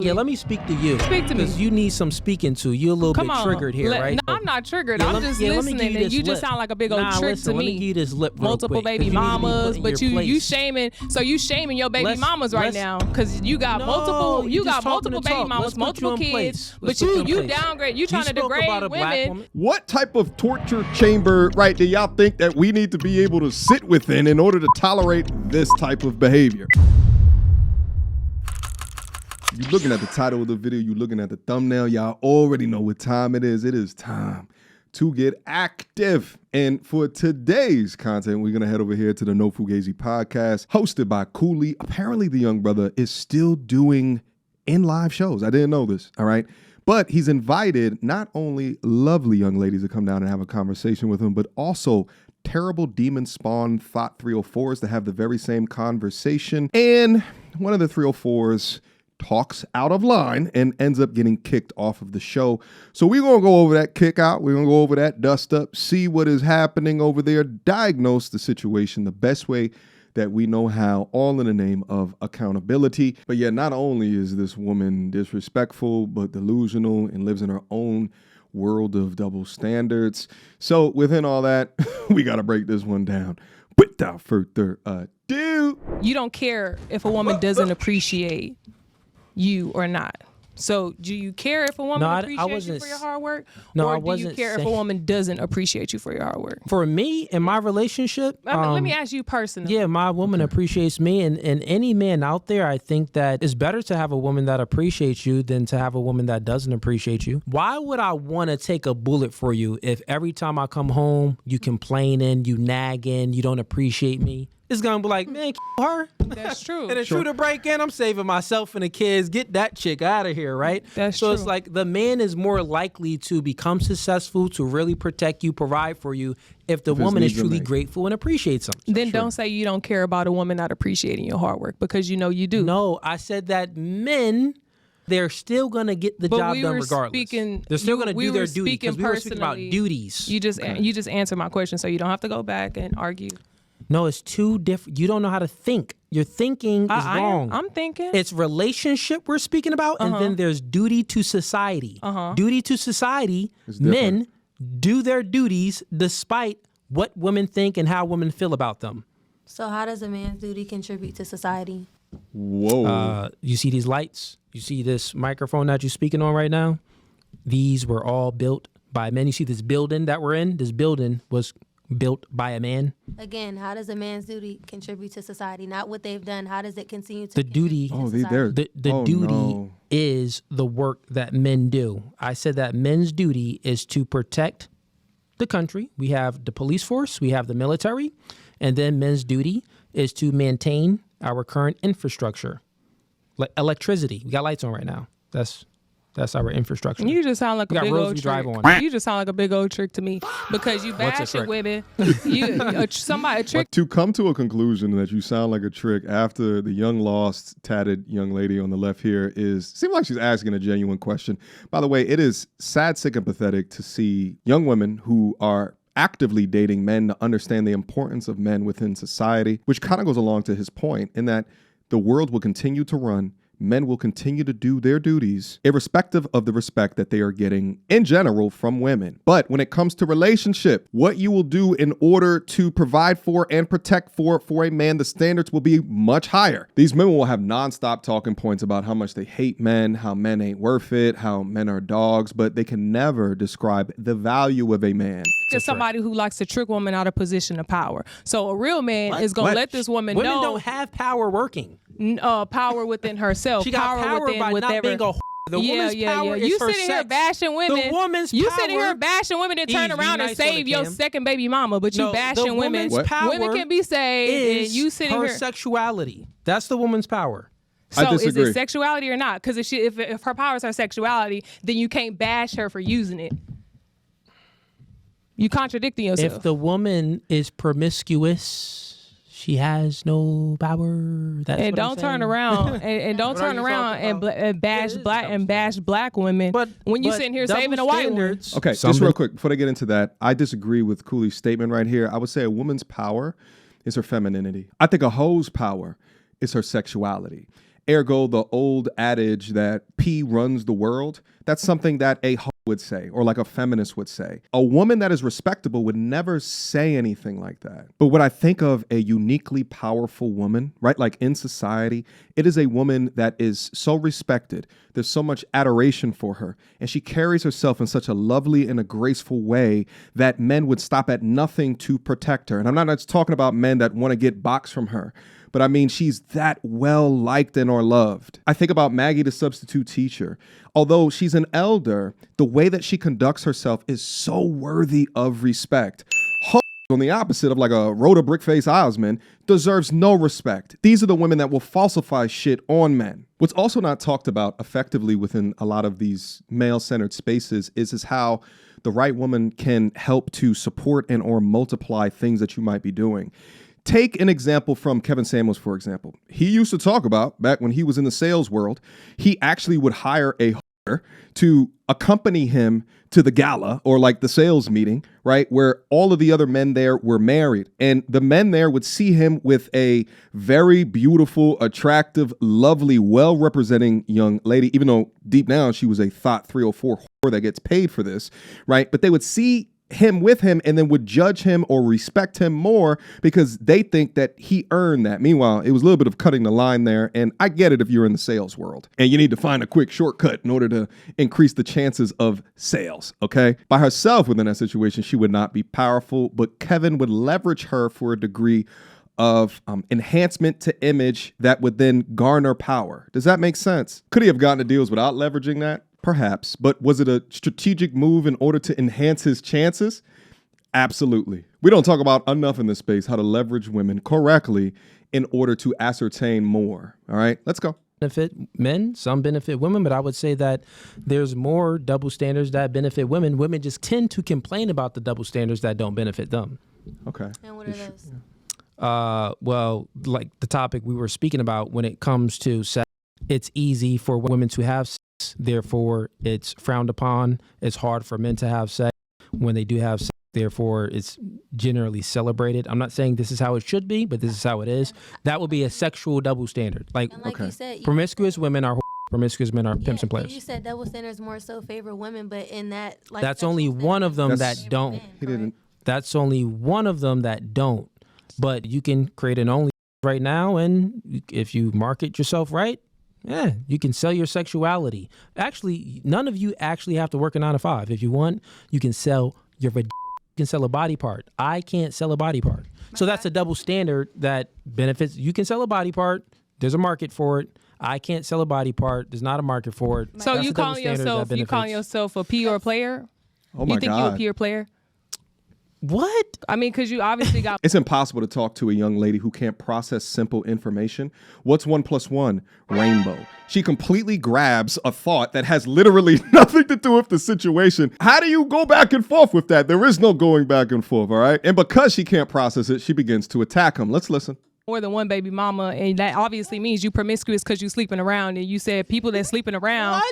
Yeah, let me speak to you. Speak to me. Because you need some speaking to. You're a little bit triggered here, right? No, I'm not triggered. Yeah, I'm just listening, and you just sound like a big old trick to me. Let me give you this lip real Multiple quick, baby 'cause you need to be mamas, put in but your you place. shaming. So you shaming your baby mamas right now because you got multiple. You got multiple baby mamas, multiple kids, but you downgrade. You trying to degrade women. What type of torture chamber, right, do y'all think that we need to be able to sit within in order to tolerate this type of behavior? You're looking at the title of the video, you're looking at the thumbnail, y'all already know what time it is. It is time to get active. And for today's content, we're going to head over here to the No Fugazi podcast, hosted by Cooley. Apparently, the young brother is still doing in-live shows. I didn't know this, all right? But he's invited not only lovely young ladies to come down and have a conversation with him, but also terrible demon spawn thought 304s to have the very same conversation. And one of the 304s talks out of line and ends up getting kicked off of the show. So we're going to go over that kick out. We're going to go over that dust up, see what is happening over there, diagnose the situation the best way that we know how, all in the name of accountability. But yet not only is this woman disrespectful, but delusional and lives in her own world of double standards. So within all that, we got to break this one down. Without further ado. You don't care if a woman doesn't appreciate you or not. So do you care if a woman appreciates you for your hard work? Or do you care if a woman doesn't appreciate you for your hard work? For me, in my relationship... let me ask you personally. Yeah, my woman appreciates me. And any man out there, I think that it's better to have a woman that appreciates you than to have a woman that doesn't appreciate you. Why would I want to take a bullet for you if every time I come home, you complaining, you nagging, you don't appreciate me? It's going to be like, man, her. That's true. And it's true to break in. I'm saving myself and the kids. Get that chick out of here, right? That's so true. It's like the man is more likely to become successful, to really protect you, provide for you, if the woman is truly grateful and appreciates him. Then don't say you don't care about a woman not appreciating your hard work, because you know you do. No, I said that men... they're still going to get the job done regardless. They're still going to do their duty, because we were speaking about duties. You just answered my question, so you don't have to go back and argue. No, it's too different. You don't know how to think. Your thinking is wrong. I'm thinking. It's relationship we're speaking about, and then there's duty to society. Duty to society, men do their duties despite what women think and how women feel about them. So how does a man's duty contribute to society? Whoa. You see these lights? You see this microphone that you're speaking on right now? These were all built by men. You see this building that we're in? This building was built by a man. Again, how does a man's duty contribute to society? Not what they've done. How does it continue to the duty? The duty is the work that men do. I said that men's duty is to protect the country. We have the police force, we have the military, and then men's duty is to maintain our current infrastructure, like electricity. We got lights on right now. That's our infrastructure. You just sound like a big old trick. You just sound like a big old trick to me, because you bashing women. Somebody trick. But to come to a conclusion that you sound like a trick after the young lost tatted young lady on the left here seems like she's asking a genuine question. By the way, it is sad, sick, and pathetic to see young women who are actively dating men to understand the importance of men within society, which kind of goes along to his point in that the world will continue to run. Men will continue to do their duties, irrespective of the respect that they are getting in general from women. But when it comes to relationship, what you will do in order to provide for and protect for a man, the standards will be much higher. These men will have nonstop talking points about how much they hate men, how men ain't worth it, how men are dogs, but they can never describe the value of a man. Just somebody who likes to trick women out of position of power. So a real man is going to let this woman know. Women don't have power working. Power within herself. She got power within by not being a The woman's power is you her sitting sex. here bashing women. The woman's you power. sitting here bashing women and turn around and save your second baby mama, but you bashing women. Women can be saved, and you sitting her here. Sexuality. That's the woman's power. So is it sexuality or not? Because if her power is her sexuality, then you can't bash her for using it. You contradicting yourself. If the woman is promiscuous, she has no power. That's and don't turn around and don't turn around and bash black women. But when you sitting here saving a white woman. Okay, just real quick before I get into that, I disagree with Cooley's statement right here. I would say a woman's power is her femininity. I think a hoe's power is her sexuality. Ergo, the old adage that P runs the world, that's something that a hoe would say, or like a feminist would say. A woman that is respectable would never say anything like that. But when I think of a uniquely powerful woman, right, like in society, it is a woman that is so respected. There's so much adoration for her, and she carries herself in such a lovely and a graceful way that men would stop at nothing to protect her. And I'm not just talking about men that want to get box from her, but I mean, she's that well liked and or loved. I think about Maggie, the substitute teacher. Although she's an elder, the way that she conducts herself is so worthy of respect. On the opposite of like a Rhoda Brickface Osmond, deserves no respect. These are the women that will falsify shit on men. What's also not talked about effectively within a lot of these male-centered spaces is how the right woman can help to support and or multiply things that you might be doing. Take an example from Kevin Samuels, for example. He used to talk about, back when he was in the sales world, he actually would hire a whore to accompany him to the gala or like the sales meeting, right? Where all of the other men there were married. And the men there would see him with a very beautiful, attractive, lovely, well-representing young lady, even though deep down she was a thought 304 whore that gets paid for this, right? But they would see him with him and then would judge him or respect him more because they think that he earned that. Meanwhile, it was a little bit of cutting the line there. And I get it if you're in the sales world and you need to find a quick shortcut in order to increase the chances of sales. Okay. By herself within that situation, she would not be powerful, but Kevin would leverage her for a degree of enhancement to image that would then garner power. Does that make sense? Could he have gotten the deals without leveraging that? Perhaps, but was it a strategic move in order to enhance his chances? Absolutely. We don't talk about enough in this space how to leverage women correctly in order to ascertain more. All right, let's go. Benefit men, some benefit women, but I would say that there's more double standards that benefit women. Women just tend to complain about the double standards that don't benefit them. Okay. And what are those? Well, like the topic we were speaking about when it comes to sex, it's easy for women to have sex. Therefore, it's frowned upon. It's hard for men to have sex. When they do have sex, therefore, it's generally celebrated. I'm not saying this is how it should be, but this is how it is. That would be a sexual double standard. Like okay. You said, promiscuous women are promiscuous men are pimps and players. And you said double standards more so favor women, but in that, like, that's only one of them that don't. He didn't. That's only one of them that don't. But you can create an only right now, and if you market yourself right, yeah, you can sell your sexuality. Actually, none of you actually have to work a 9 to 5. If you want, you can sell you can sell a body part. I can't sell a body part. So that's a double standard that benefits. You can sell a body part. There's a market for it. I can't sell a body part. There's not a market for it. So you calling yourself a pure player? Oh my God. You think you a pure player? What? I mean, because you obviously got... It's impossible to talk to a young lady who can't process simple information. What's 1 + 1? Rainbow. She completely grabs a thought that has literally nothing to do with the situation. How do you go back and forth with that? There is no going back and forth, all right? And because she can't process it, she begins to attack him. Let's listen. More than one baby mama, and that obviously means you promiscuous because you sleeping around. And you said people that sleeping around,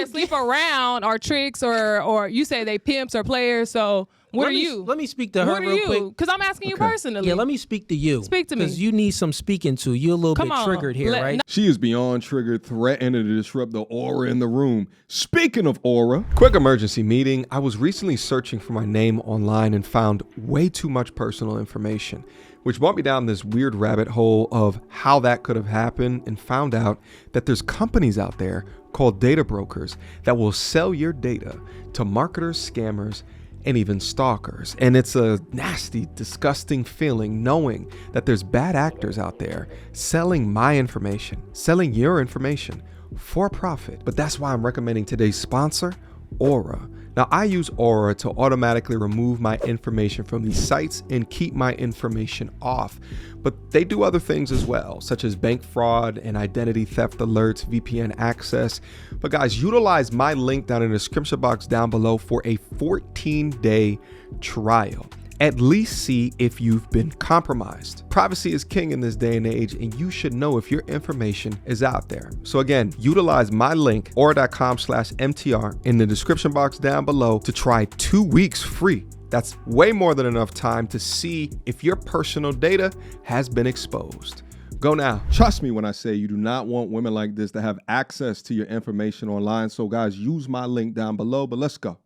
sleep around are tricks, or you say they pimps or players. So what are you? Let me speak to her real quick. Because I'm asking you personally. Yeah, let me speak to you. Speak to me. Because you need some speaking to. You're a little bit triggered here, right? She is beyond triggered, threatening to disrupt the aura in the room. Speaking of aura, quick emergency meeting. I was recently searching for my name online and found way too much personal information, which brought me down this weird rabbit hole of how that could have happened, and found out that there's companies out there called data brokers that will sell your data to marketers, scammers, and even stalkers. And it's a nasty, disgusting feeling knowing that there's bad actors out there selling my information, selling your information for profit. But that's why I'm recommending today's sponsor, Aura. Now, I use Aura to automatically remove my information from these sites and keep my information off. But they do other things as well, such as bank fraud and identity theft alerts, VPN access. But guys, utilize my link down in the description box down below for a 14-day trial. At least see if you've been compromised. Privacy is king in this day and age, and you should know if your information is out there. So again, utilize my link, aura.com/MTR, in the description box down below to try 2 weeks free. That's way more than enough time to see if your personal data has been exposed. Go now. Trust me when I say you do not want women like this to have access to your information online. So guys, use my link down below, but let's go.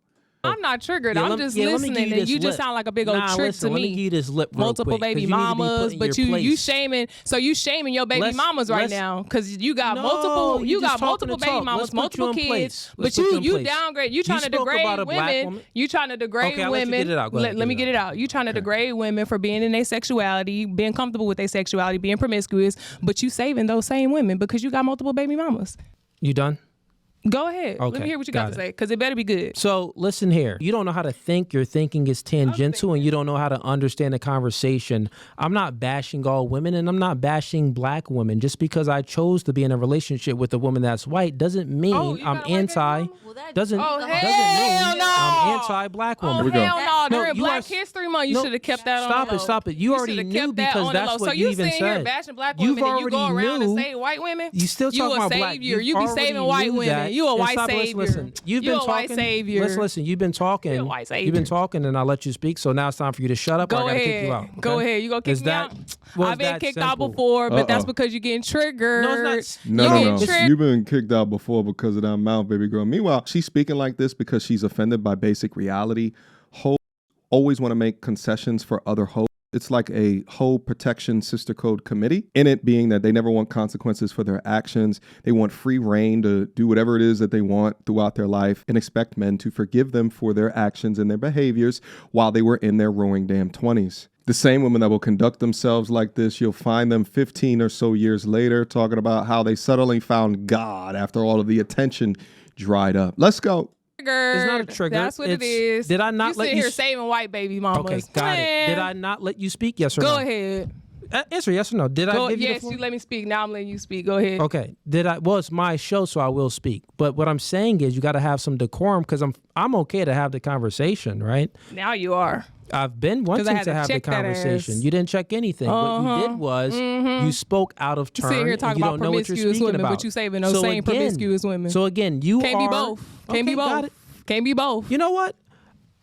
I'm not triggered. I'm just listening, and you just sound like a big old trick to me. Let me give you this lip real multiple quick, baby mamas, but you shaming. So you shaming your baby mamas right now because you got multiple. You got multiple baby mamas, multiple kids, but you downgrade. You trying to degrade women. You trying to degrade women. Let me get it out. You trying to degrade women for being in their sexuality, being comfortable with their sexuality, being promiscuous, but you saving those same women because you got multiple baby mamas. You done? Go ahead. Okay, let me hear what you got to say, because it better be good. So listen here. You don't know how to think. Your thinking is tangential, and you don't know how to understand the conversation. I'm not bashing all women, and I'm not bashing black women. Just because I chose to be in a relationship with a woman that's white doesn't mean I'm anti. Doesn't mean I'm anti-black woman. Hell no. During Black History Month, you should have kept that on. Stop it. You already knew because that's what you even said. So you sitting here bashing black women, and you go around and say white women? You still talking about black. You be saving white women. You a white savior. Listen, you've been talking. Listen, you've been talking. You're a white savior. You've been talking, and I let you speak. So now it's time for you to shut up. Or I gotta kick you out. Okay? Go ahead. You gonna kick me out? I've been kicked out before, but that's because you're getting triggered. No, it's not. No. You've been kicked out before because of that mouth, baby girl. Meanwhile, she's speaking like this because she's offended by basic reality. Hoes always want to make concessions for other hoes. It's like a hoe protection sister code committee, in it being that they never want consequences for their actions. They want free reign to do whatever it is that they want throughout their life and expect men to forgive them for their actions and their behaviors while they were in their roaring damn 20s. The same women that will conduct themselves like this, you'll find them 15 or so years later talking about how they suddenly found God after all of the attention dried up. Let's go. It's not a trigger. That's what it is. Did I not let you here saving white baby mamas? Okay, got it. Did I not let you speak? Yes or no? Go ahead. Answer yes or no. Did I give you the floor? Yes, you let me speak. Now I'm letting you speak. Go ahead. Okay. Did I? Well, it's my show, so I will speak. But what I'm saying is, you got to have some decorum because I'm okay to have the conversation, right? Now you are. I've been wanting to have the conversation. You didn't check anything. What you did was you spoke out of turn. Sit here talking about promiscuous women, but you saving those same promiscuous women. So again, can't be both. Can't be both. Can't be both. You know what?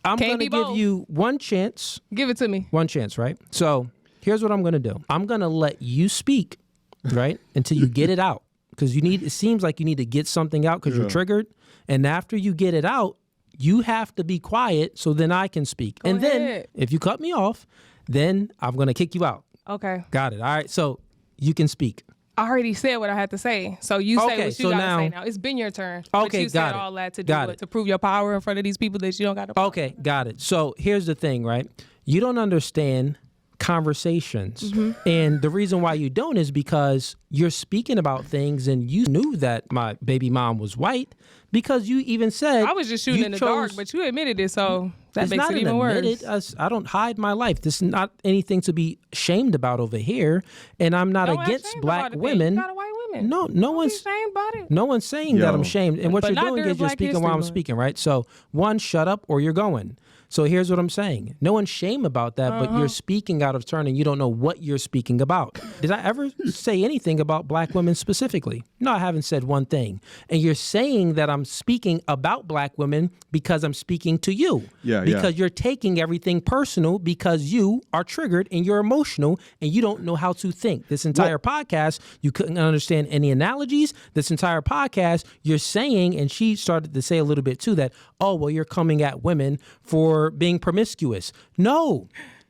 I'm going to give you one chance. Give it to me. One chance, right? So here's what I'm going to do. I'm going to let you speak, right, until you get it out. Because it seems like you need to get something out because you're triggered. And after you get it out, you have to be quiet so then I can speak. Go ahead. Then if you cut me off, then I'm going to kick you out. Okay. Got it. All right. So you can speak. I already said what I had to say. So you say what you got to say now. It's been your turn. Okay, but you said all that to do it, to prove your power in front of these people that you don't got to power. Okay, got it. So here's the thing, right? You don't understand conversations. And the reason why you don't is because you're speaking about things and you knew that my baby mom was white because you even said I was just shooting in the dark, but you admitted it, so that makes it even worse. I don't hide my life. This is not anything to be shamed about over here, and I'm not against black women. You got a white women. No one's shamed about it. No one's saying that I'm shamed. And what you're doing is you're speaking while I'm speaking, right? So one, shut up or you're going. So here's what I'm saying. No one's shame about that, but you're speaking out of turn and you don't know what you're speaking about. Did I ever say anything about black women specifically? No, I haven't said one thing. And you're saying that I'm speaking about black women because I'm speaking to you. Because you're taking everything personal because you are triggered and you're emotional and you don't know how to think. This entire podcast, you couldn't understand any analogies. This entire podcast, you're saying, and she started to say a little bit too, that, oh, well, you're coming at women for being promiscuous. No,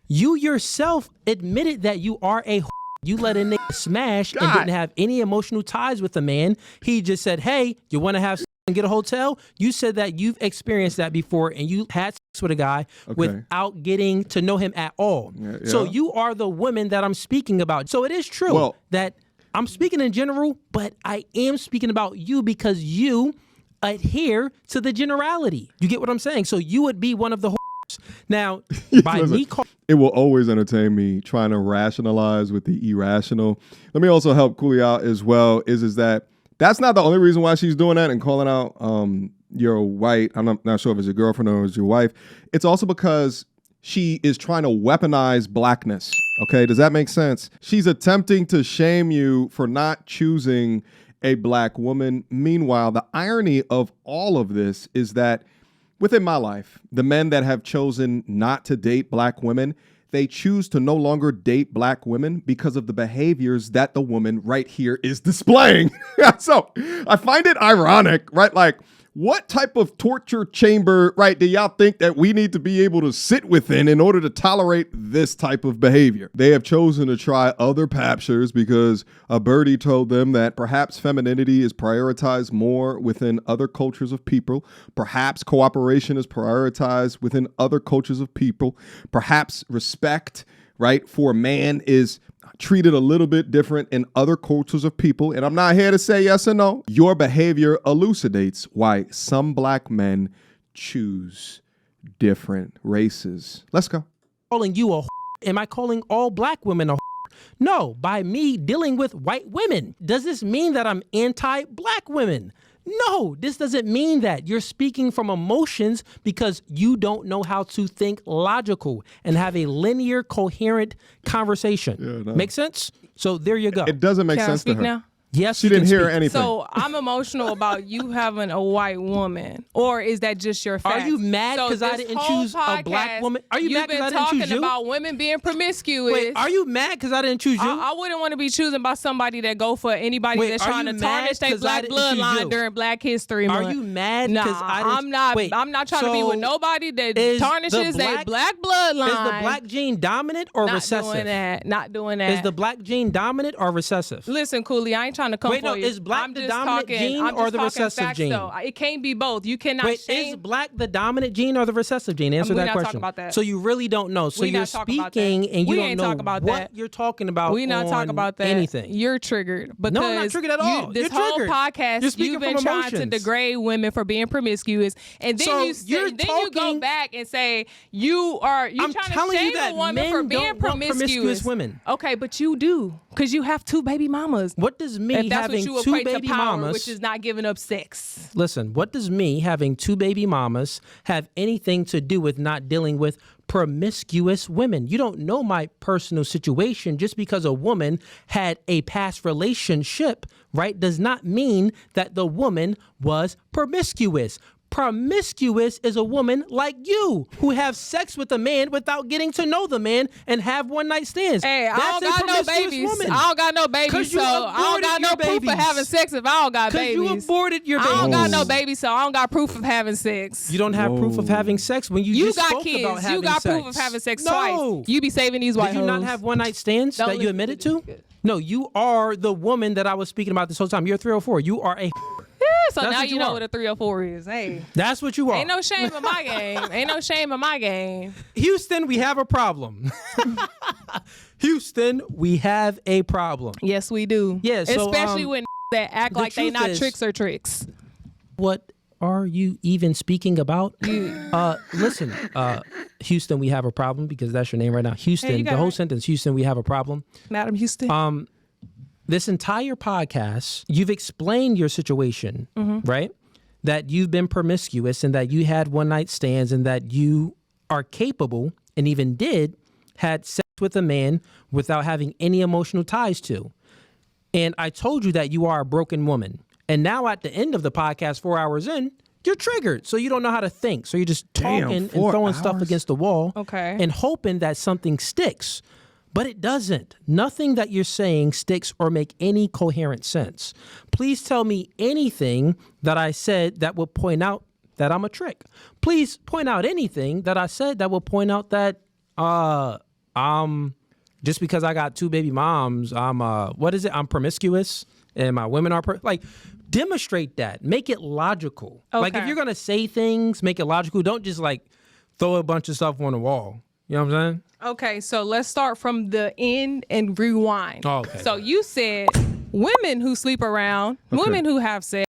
you yourself admitted that you are a you let a nigga smash and didn't have any emotional ties with a man. He just said, hey, you want to have and get a hotel? You said that you've experienced that before and you had sex with a guy without getting to know him at all. So you are the woman that I'm speaking about. So it is true that I'm speaking in general, but I am speaking about you because you adhere to the generality. You get what I'm saying? So you would be one of the now by me it will always entertain me trying to rationalize with the irrational. Let me also help Cooley out as well is that that's not the only reason why she's doing that and calling out your white, I'm not sure if it's your girlfriend or it's your wife. It's also because she is trying to weaponize blackness. Okay, does that make sense? She's attempting to shame you for not choosing a black woman. Meanwhile, the irony of all of this is that within my life, the men that have chosen not to date black women, they choose to no longer date black women because of the behaviors that the woman right here is displaying. So I find it ironic, right? Like, what type of torture chamber, right, do y'all think that we need to be able to sit within in order to tolerate this type of behavior? They have chosen to try other paptures because a birdie told them that perhaps femininity is prioritized more within other cultures of people. Perhaps cooperation is prioritized within other cultures of people. Perhaps respect, right, for a man is treated a little bit different in other cultures of people. And I'm not here to say yes or no. Your behavior elucidates why some black men choose different races. Let's go. Calling you a am I calling all black women a No, by me dealing with white women. Does this mean that I'm anti-black women? No, this doesn't mean that. You're speaking from emotions because you don't know how to think logical and have a linear, coherent conversation. Yeah, no. Make sense? So there you go. It doesn't make Can sense I speak to her. Now? Yes, she didn't hear anything. So I'm emotional about you having a white woman, or is that just your fact? Are you mad because I didn't choose a black woman? Are you mad because I didn't choose you? You've been talking about women being promiscuous. Wait, are you mad because I didn't choose you? I wouldn't want to be choosing by somebody that go for anybody that's trying to tarnish their black bloodline during Black History Month. Are you mad because I didn't? I'm not. Wait, I'm not trying to be with nobody that tarnishes their black bloodline. Is the black gene dominant or recessive? Not doing that. Is the black gene dominant or recessive? Listen, Cooley, I ain't trying to come for you. Is black the dominant gene or the recessive gene? It can't be both. You cannot. Wait, is black the dominant gene or the recessive gene? Answer that question. About that. So you really don't know. So you're speaking and you don't know what you're talking about. We not talking about that. Anything. You're triggered because no, I'm not triggered at all. This whole podcast, you've been trying to degrade women for being promiscuous, and then you go back and say you're trying to shame a woman for being promiscuous women. Okay, but you do because you have 2 baby mamas. What does me having 2 baby mamas, which is not giving up sex? Listen, what does me having 2 baby mamas have anything to do with not dealing with promiscuous women? You don't know my personal situation. Just because a woman had a past relationship, right, does not mean that the woman was promiscuous. Promiscuous is a woman like you who have sex with a man without getting to know the man and have one-night stands. Hey, I don't got no babies. Woman. I don't got no babies, so I don't got no proof of having sex if I don't got babies. Because you aborted your babies. I don't got no babies, so I don't got proof of having sex. You don't have proof of having sex when you just got spoke kids. About having you got sex. Proof of having sex twice. You be saving these white hoes. Did you not have one-night stands that you admitted to? No, you are the woman that I was speaking about this whole time. You're 304. You are a... So now you know what a 304 is. Hey, that's what you are. Ain't no shame in my game. Ain't no shame in my game. Houston, we have a problem. Houston, we have a problem. Yes, we do. Yeah, so, especially when that act like they not tricks or tricks. What are you even speaking about? Listen, Houston, we have a problem because that's your name right now. Houston, the whole sentence, Houston, we have a problem. Madam Houston. This entire podcast, you've explained your situation, right? That you've been promiscuous and that you had one-night stands and that you are capable and even had sex with a man without having any emotional ties to. And I told you that you are a broken woman. And now at the end of the podcast, 4 hours in, you're triggered. So you don't know how to think. So you're just talking and throwing stuff against the wall and hoping that something sticks. But it doesn't. Nothing that you're saying sticks or make any coherent sense. Please tell me anything that I said that will point out that I'm a trick. Please point out anything that I said that will point out that just because I got 2 baby moms, I'm promiscuous and my women are demonstrate that. Make it logical. Okay. Like if you're gonna say things, make it logical. Don't just throw a bunch of stuff on the wall. You know what I'm saying? Okay, so let's start from the end and rewind. Oh, okay. So you said women who sleep around, women who have sex,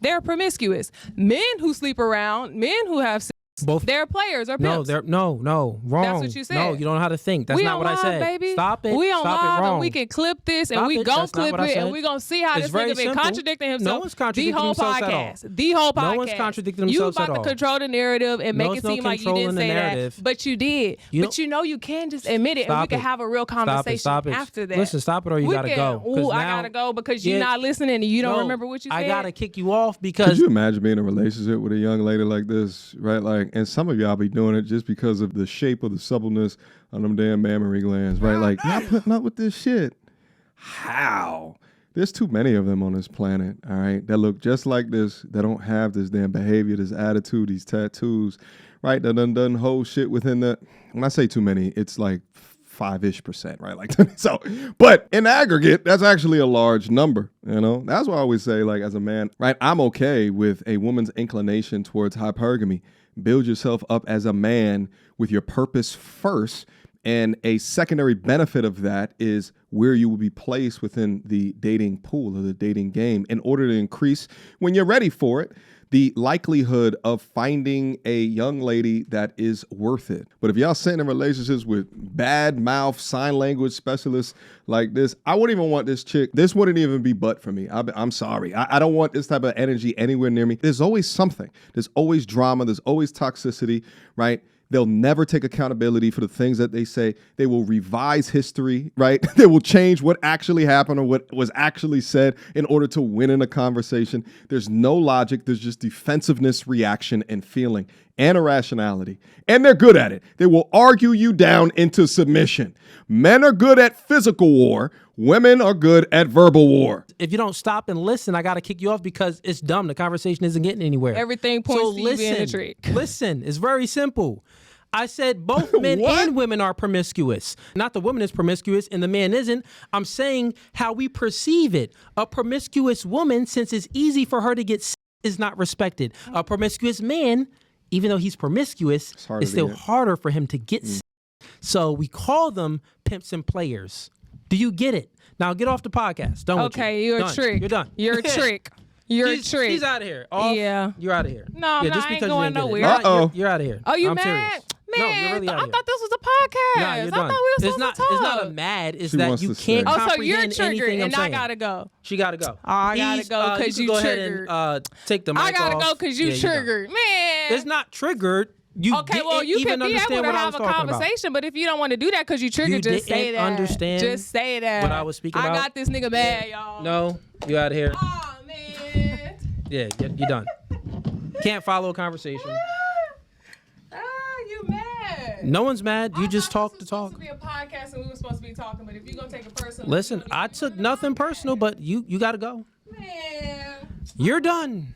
they're promiscuous. Men who sleep around, men who have sex, both they're players or pimps. No, wrong. That's what you said. No, you don't know how to think. That's not what I said. Baby. Stop it. We on Stop live it wrong. and we can clip this and we gon' clip it and we gon' see how this nigga been contradicting himself. No one's contradicting himself at all. The whole podcast. No one's contradicting themselves at all. You about to control the narrative and make it seem like you didn't say that, but you did. But you can just admit it and we can have a real conversation after that. Listen, stop it or you gotta go. Ooh, I gotta go because you're not listening and you don't remember what you said. I gotta kick you off because. Could you imagine being in a relationship with a young lady like this, right? like, and some of y'all be doing it just because of the shape or the suppleness of them damn mammary glands, right? Like, y'all putting up with this shit. How? There's too many of them on this planet, all right, that look just like this, that don't have this damn behavior, this attitude, these tattoos, right? That done whole shit within the, when I say too many, it's like 5-ish%, right? Like, so, but in aggregate, that's actually a large number, you know? That's why I always say, like, as a man, right, I'm okay with a woman's inclination towards hypergamy. Build yourself up as a man with your purpose first. And a secondary benefit of that is where you will be placed within the dating pool or the dating game in order to increase, when you're ready for it, the likelihood of finding a young lady that is worth it. But if y'all sitting in relationships with bad mouth sign language specialists like this, I wouldn't even want this chick. This wouldn't even be butt for me. I'm sorry. I don't want this type of energy anywhere near me. There's always something. There's always drama. There's always toxicity, right? They'll never take accountability for the things that they say. They will revise history, right? They will change what actually happened or what was actually said in order to win in a conversation. There's no logic. There's just defensiveness, reaction, and feeling and irrationality. And they're good at it. They will argue you down into submission. Men are good at physical war. Women are good at verbal war. If you don't stop and listen, I got to kick you off because it's dumb. The conversation isn't getting anywhere. Everything points to you being a trick. Listen, it's very simple. I said both men and women are promiscuous. Not the woman is promiscuous and the man isn't. I'm saying how we perceive it. A promiscuous woman, since it's easy for her to get is not respected. A promiscuous man, even though he's promiscuous, it's still harder for him to get So we call them pimps and players. Do you get it? Now get off the podcast. Done with you. Okay, you're a trick. You're done. You're a trick. You're a trick. He's out of here. Off, yeah. You're out of here. No, yeah, no, just I ain't because going you didn't nowhere. get it. You're out of here. Oh, you I'm mad? serious. Man, No, you're really out I of here. thought this was a podcast. Nah, you're done. I thought we were supposed to talk. It's not a mad. It's She that wants you to can't say. Oh, so you're comprehend triggered anything I'm and saying. I gotta go. She gotta go. I gotta go because you go triggered. ahead and take the mic off. I gotta go because you triggered. Man. It's not triggered. You okay, well, you even can be able to have a conversation, but if you don't want to do that because you triggered, just say that. Understand just say that. What I was speaking about? I got this nigga mad, y'all. No, you out of here. Oh, man. Yeah, you're done. Can't follow a conversation. You mad. No one's mad. You just talk to talk. This was supposed to be a podcast and we were supposed to be talking, but if you're going to take it personal. Listen, I took nothing personal, but you got to go. Man. You're done.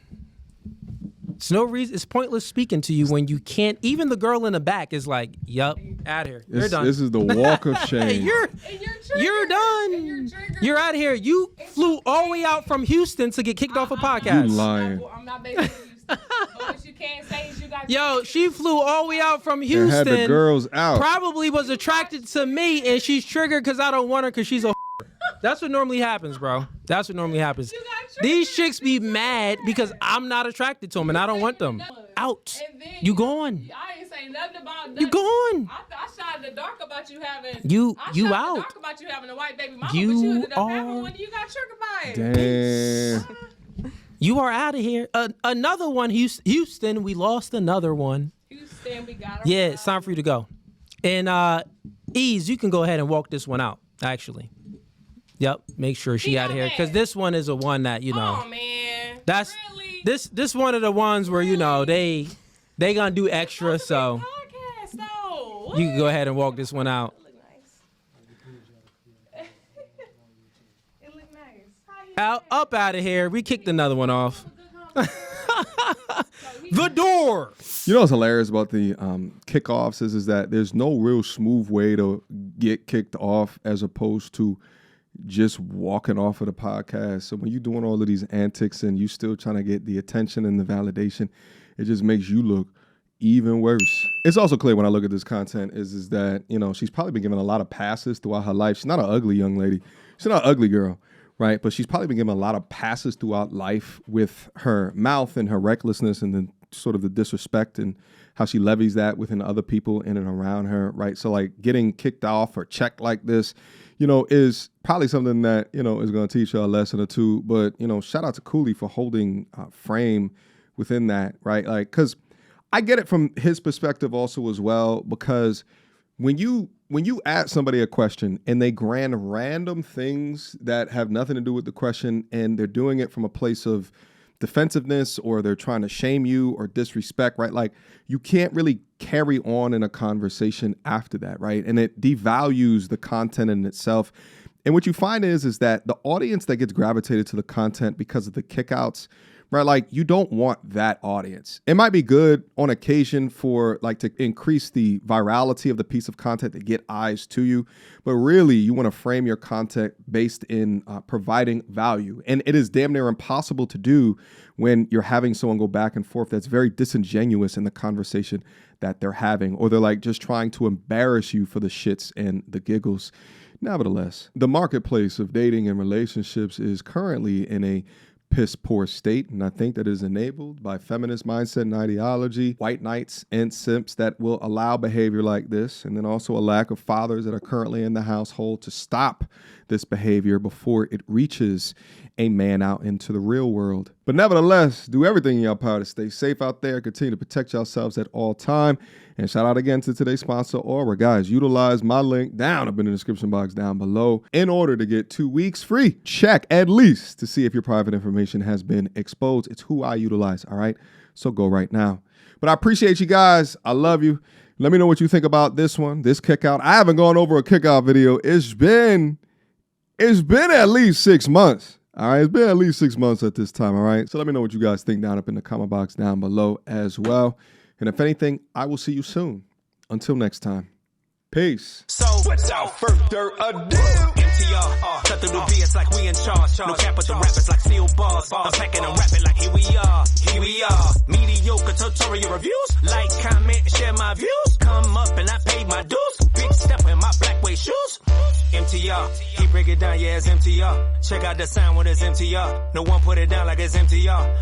It's no reason. It's pointless speaking to you when you can't. Even the girl in the back is like, "Yup, out of here. You're done." This is the walk of shame. You're done. You're out of here. You flew all the way out from Houston to get kicked off a podcast. You lying. I'm not based in Houston. But what you can't say is you got. Yo, she flew all the way out from Houston. And had the girls out. Probably was attracted to me, and she's triggered because I don't want her because she's a. That's what normally happens, bro. That's what normally happens. These chicks be mad because I'm not attracted to them and I don't want them. Out. You gone. I ain't saying nothing about that. You gone. I shot in the dark about you having. You out. I shot in the dark about you having a white baby mama, You but you ended up are. having one and you got triggered by it. Damn. You are out of here. Another one, Houston. We lost another one. Houston, we got her. Yeah, it's time for you to go. And Ease, you can go ahead and walk this one out, actually. Yep, make sure she out of here because this one is a one that Oh man, that's really? this one of the ones where they gonna do extra, so podcast, though. you can go ahead and walk this one out. It look nice. Up out of here. We kicked another one off. The door. You know what's hilarious about the kickoffs is that there's no real smooth way to get kicked off as opposed to just walking off of the podcast. So when you're doing all of these antics and you still trying to get the attention and the validation, it just makes you look even worse. It's also clear when I look at this content is that, you know, she's probably been given a lot of passes throughout her life. She's not an ugly young lady. She's not an ugly girl, right? But she's probably been given a lot of passes throughout life with her mouth and her recklessness and then sort of the disrespect and how she levies that within other people in and around her, right? So like getting kicked off or checked like this, you know, is probably something that, you know, is going to teach her a lesson or two. But, you know, shout out to Cooley for holding frame within that, right? Like, because I get it from his perspective also as well, because when you ask somebody a question and they grant random things that have nothing to do with the question and they're doing it from a place of defensiveness or they're trying to shame you or disrespect, right? Like you can't really carry on in a conversation after that, right? And it devalues the content in itself. And what you find is that the audience that gets gravitated to the content because of the kickouts, right? Like you don't want that audience. It might be good on occasion for like to increase the virality of the piece of content to get eyes to you. But really you want to frame your content based in providing value. And it is damn near impossible to do when you're having someone go back and forth that's very disingenuous in the conversation that they're having, or they're like just trying to embarrass you for the shits and the giggles. Nevertheless, the marketplace of dating and relationships is currently in a piss poor state, and I think that is enabled by feminist mindset and ideology, white knights and simps that will allow behavior like this, and then also a lack of fathers that are currently in the household to stop this behavior before it reaches a man out into the real world. But nevertheless, do everything in your power to stay safe out there, continue to protect yourselves at all time, and shout out again to today's sponsor, Aura. Guys, utilize my link down up in the description box down below in order to get 2 weeks free. Check at least to see if your private information has been exposed. It's who I utilize, all right? So go right now. But I appreciate you guys. I love you. Let me know what you think about this one, this kickout. I haven't gone over a kickout video. It's been at least 6 months. All right, it's been at least 6 months at this time, all right? So let me know what you guys think down up in the comment box down below as well. And if anything, I will see you soon. Until next time, peace. So without further ado, MTR, cut through the BS like we in charge. No cap with the rappers like steel bars. I'm packing and rapping like here we are. Mediocre tutorial reviews. Like, comment, share my views. Come up and I paid my dues. Big step in my black way shoes. MTR, he break it down, yeah, it's MTR. Check out the sound when it's MTR. No one put it down like it's MTR.